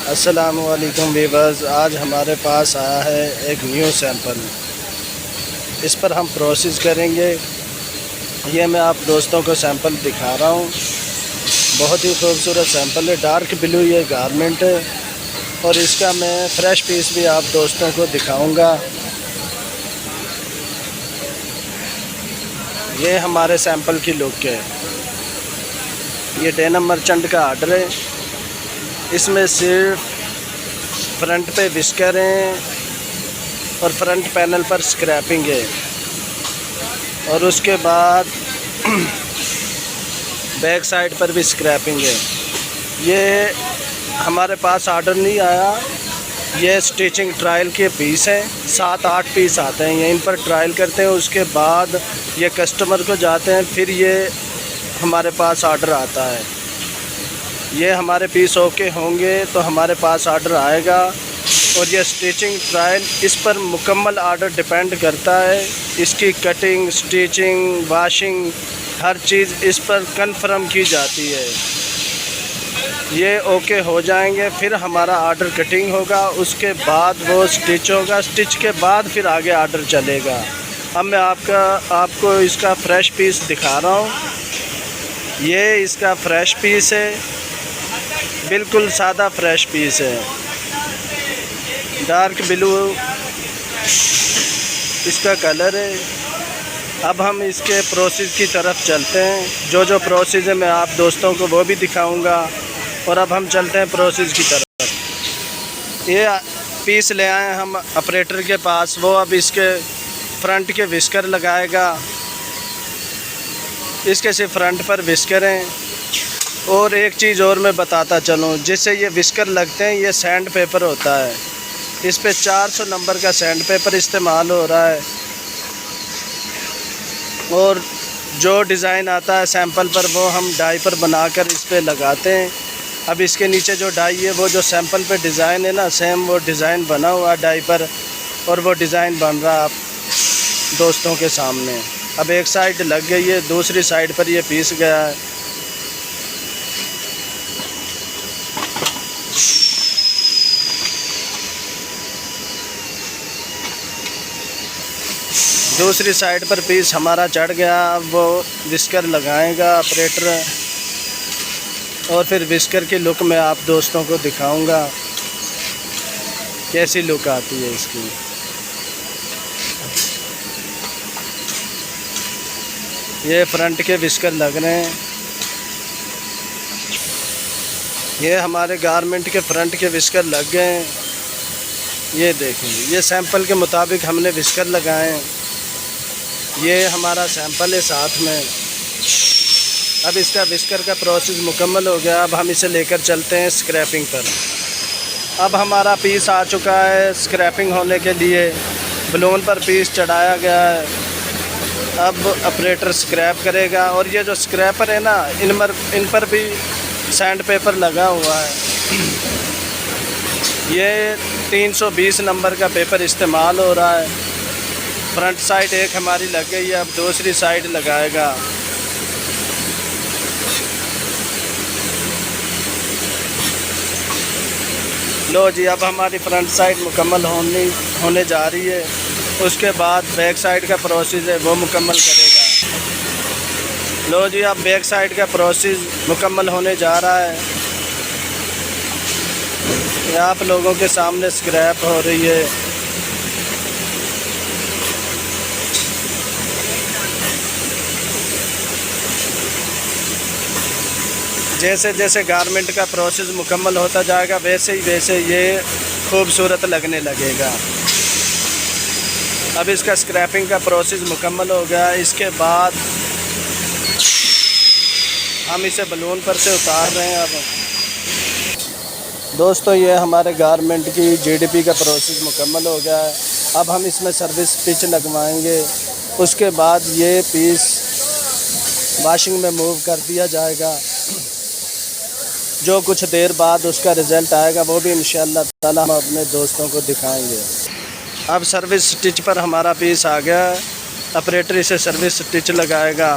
अस्सलामुअलैकुम वीवर्स, आज हमारे पास आया है एक न्यू सैंपल। इस पर हम प्रोसेस करेंगे। ये मैं आप दोस्तों को सैंपल दिखा रहा हूँ। बहुत ही खूबसूरत सैंपल है, डार्क ब्लू ये गारमेंट है और इसका मैं फ्रेश पीस भी आप दोस्तों को दिखाऊंगा। ये हमारे सैंपल की लुक है। ये डेनिम मर्चेंट का आर्डर है। इसमें सिर्फ फ्रंट पे विस्कर हैं और फ्रंट पैनल पर स्क्रैपिंग है और उसके बाद बैक साइड पर भी स्क्रैपिंग है। ये हमारे पास आर्डर नहीं आया, ये स्टिचिंग ट्रायल के पीस हैं। 7-8 पीस आते हैं, ये इन पर ट्रायल करते हैं, उसके बाद ये कस्टमर को जाते हैं, फिर ये हमारे पास ऑर्डर आता है। ये हमारे पीस ओके होंगे तो हमारे पास ऑर्डर आएगा और ये स्टिचिंग ट्रायल, इस पर मुकम्मल ऑर्डर डिपेंड करता है। इसकी कटिंग, स्टिचिंग, वाशिंग, हर चीज़ इस पर कंफर्म की जाती है। ये ओके हो जाएंगे फिर हमारा ऑर्डर कटिंग होगा, उसके बाद वो स्टिच होगा, स्टिच के बाद फिर आगे ऑर्डर चलेगा। अब मैं आपको इसका फ़्रेश पीस दिखा रहा हूँ। ये इसका फ़्रेश पीस है, बिल्कुल सादा फ्रेश पीस है, डार्क ब्लू इसका कलर है। अब हम इसके प्रोसेस की तरफ चलते हैं। जो प्रोसेस है मैं आप दोस्तों को वो भी दिखाऊंगा और अब हम चलते हैं प्रोसेस की तरफ। ये पीस ले आए हम ऑपरेटर के पास, वो अब इसके फ्रंट के विस्कर लगाएगा। इसके सिर्फ फ्रंट पर विस्कर हैं। और एक चीज़ और मैं बताता चलूँ, जिससे ये विस्कर लगते हैं, ये सैंड पेपर होता है। इस पे 400 नंबर का सैंड पेपर इस्तेमाल हो रहा है और जो डिज़ाइन आता है सैंपल पर वो हम डाई पर बनाकर इस पे लगाते हैं। अब इसके नीचे जो डाई है, वो जो सैंपल पे डिज़ाइन है ना, सेम वो डिज़ाइन बना हुआ है डाई पर और वो डिज़ाइन बन रहा है आप दोस्तों के सामने। अब एक साइड लग गई है, दूसरी साइड पर ये पीस गया है। दूसरी साइड पर पीस हमारा चढ़ गया। अब वो विस्कर लगाएगा ऑपरेटर और फिर विस्कर की लुक मैं आप दोस्तों को दिखाऊंगा कैसी लुक आती है इसकी। ये फ्रंट के विस्कर लग रहे हैं। ये हमारे गारमेंट के फ्रंट के विस्कर लग गए हैं। ये देखें, ये सैंपल के मुताबिक हमने विस्कर लगाए हैं। ये हमारा सैंपल है साथ में। अब इसका विस्कर का प्रोसेस मुकम्मल हो गया। अब हम इसे लेकर चलते हैं स्क्रैपिंग पर। अब हमारा पीस आ चुका है स्क्रैपिंग होने के लिए। बलून पर पीस चढ़ाया गया है। अब ऑपरेटर स्क्रैप करेगा और ये जो स्क्रैपर है ना, इन पर भी सैंड पेपर लगा हुआ है। ये 320 नंबर का पेपर इस्तेमाल हो रहा है। फ्रंट साइड एक हमारी लग गई है, अब दूसरी साइड लगाएगा। लो जी, अब हमारी फ्रंट साइड मुकम्मल होने जा रही है। उसके बाद बैक साइड का प्रोसेस है वो मुकम्मल करेगा। लो जी, अब बैक साइड का प्रोसेस मुकम्मल होने जा रहा है। ये आप लोगों के सामने स्क्रैप हो रही है। जैसे जैसे गारमेंट का प्रोसेस मुकम्मल होता जाएगा वैसे ये खूबसूरत लगने लगेगा। अब इसका स्क्रैपिंग का प्रोसेस मुकम्मल हो गया। इसके बाद हम इसे बलून पर से उतार रहे हैं। अब दोस्तों, ये हमारे गारमेंट की जीडीपी का प्रोसेस मुकम्मल हो गया है। अब हम इसमें सर्विस स्टिच लगवाएंगे। उसके बाद ये पीस वाशिंग में मूव कर दिया जाएगा। जो कुछ देर बाद उसका रिज़ल्ट आएगा वो भी इंशाअल्लाह ताला हम अपने दोस्तों को दिखाएंगे। अब सर्विस स्टिच पर हमारा पीस आ गया। ऑपरेटर इसे सर्विस स्टिच लगाएगा।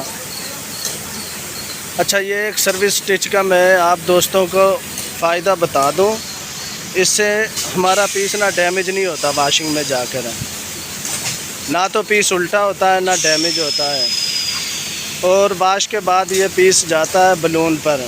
अच्छा, ये एक सर्विस स्टिच का मैं आप दोस्तों को फ़ायदा बता दूं। इससे हमारा पीस ना डैमेज नहीं होता वाशिंग में जाकर, ना तो पीस उल्टा होता है ना डैमेज होता है। और वाश के बाद ये पीस जाता है बलून पर।